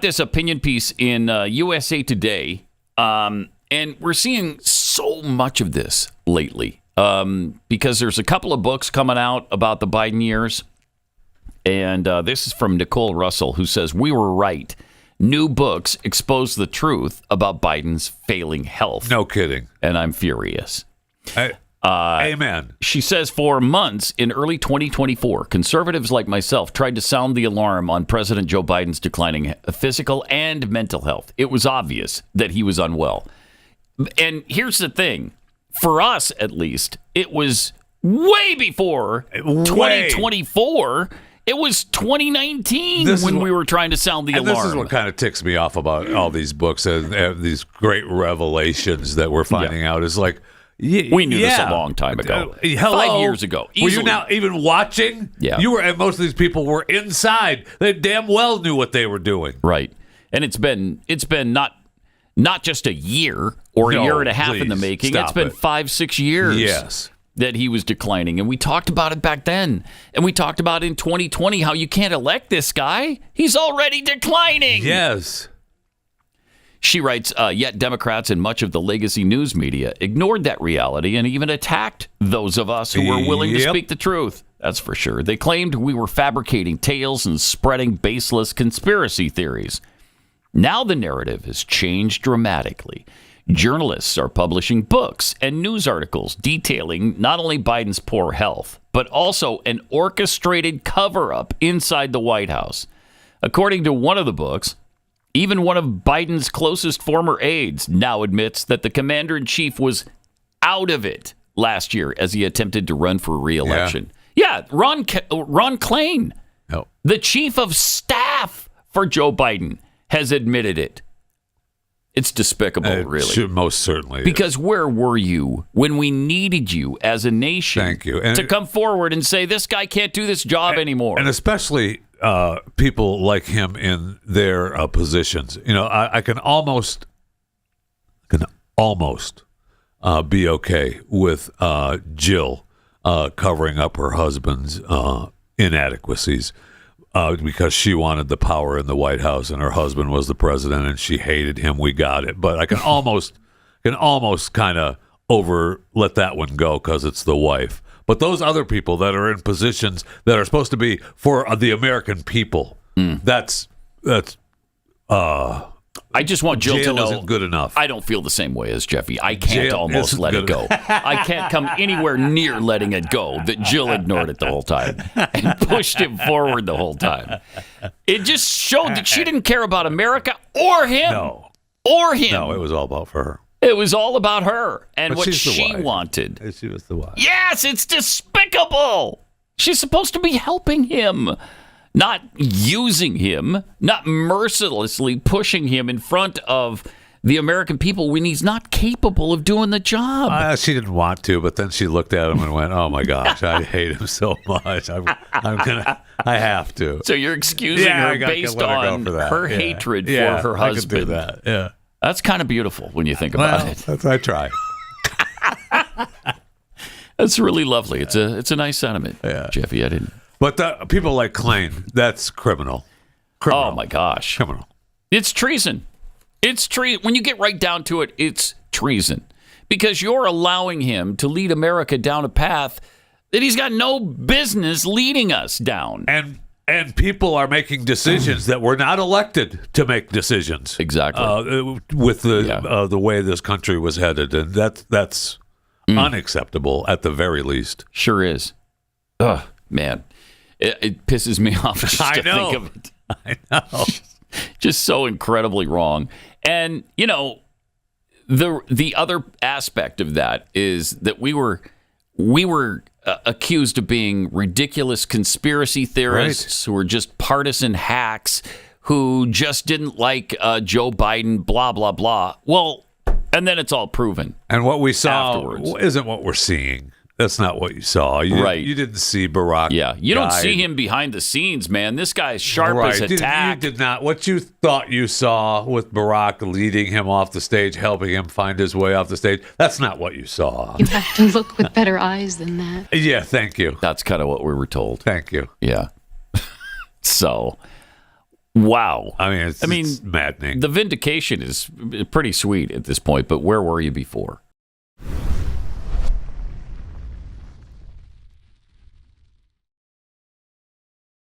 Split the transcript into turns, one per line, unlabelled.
this opinion piece in USA Today, and we're seeing so much of this lately because there's a couple of books coming out about the Biden years. And this is from Nicole Russell, who says, "We were right. New books expose the truth about Biden's failing health."
No kidding.
And I'm furious.
Amen.
She says, for months in early 2024, conservatives like myself tried to sound the alarm on President Joe Biden's declining physical and mental health. It was obvious that he was unwell. And here's the thing. For us, at least, it was way before 2024. It was 2019 when we were trying to sound the alarm.
This is what kind of ticks me off about all these books and these great revelations that we're finding out. Is like,
we knew this a long time ago. 5 years ago. Easily.
Were you now even watching?
Yeah.
You were, and most of these people were inside. They damn well knew what they were doing.
Right. And it's been not just a year or a year and a half in the making. It's been 5-6 years.
Yes.
That he was declining. And we talked about it back then. And we talked about in 2020 how you can't elect this guy. He's already declining.
Yes.
She writes, yet Democrats and much of the legacy news media ignored that reality and even attacked those of us who were willing to speak the truth. That's for sure. They claimed we were fabricating tales and spreading baseless conspiracy theories. Now the narrative has changed dramatically. Journalists are publishing books and news articles detailing not only Biden's poor health, but also an orchestrated cover-up inside the White House. According to one of the books, even one of Biden's closest former aides now admits that the commander-in-chief was out of it last year as he attempted to run for re-election. Yeah, Ron Klain, the chief of staff for Joe Biden, has admitted it. It's despicable, really.
Most certainly.
Because where were you when we needed you as a nation to come forward and say, this guy can't do this job anymore? And
especially people like him in their positions. You know, I can almost be okay with Jill covering up her husband's inadequacies. Because she wanted the power in the White House and her husband was the president and she hated him. We got it. But I can almost kind of let that one go because it's the wife. But those other people that are in positions that are supposed to be for the American people, that's I just want Jill to know isn't good enough.
I don't feel the same way as Jeffy. I can't almost let it go. I can't come anywhere near letting it go that Jill ignored it the whole time and pushed him forward the whole time. It just showed that she didn't care about America or him.
No.
Or him.
No, it was all about her.
It was all about her and what she wanted.
She was the wife.
Yes, it's despicable. She's supposed to be helping him. Not using him, not mercilessly pushing him in front of the American people when he's not capable of doing the job.
She didn't want to, but then she looked at him and went, "Oh my gosh, I hate him so much. I have to."
So you're excusing her based on her hatred for her husband.
I could do that. Yeah,
that's kind of beautiful when you think about it.
I try.
That's really lovely. It's a nice sentiment, Jeffy. I didn't.
But people like Klain, that's criminal.
Oh, my gosh.
Criminal.
It's treason. It's treason. When you get right down to it, it's treason. Because you're allowing him to lead America down a path that he's got no business leading us down.
And people are making decisions that were not elected to make decisions.
Exactly.
With the way this country was headed. And that's unacceptable at the very least.
Sure is. Ugh, man. It pisses me off just to think of it.
I know.
Just so incredibly wrong. And, you know, the other aspect of that is that we were accused of being ridiculous conspiracy theorists who were just partisan hacks who just didn't like Joe Biden, blah, blah, blah. Well, and then it's all proven.
And what we saw
afterwards
isn't what we're seeing. That's not what you saw. You didn't see Barack.
Yeah, you don't see him behind the scenes, man. This guy's sharp as a tack.
You did not. What you thought you saw with Barack leading him off the stage, helping him find his way off the stage, that's not what you saw.
You have to look with better eyes than that.
Yeah, thank you.
That's kind of what we were told.
Thank you.
Yeah. So, Wow.
I mean, it's maddening.
The vindication is pretty sweet at this point, but where were you before?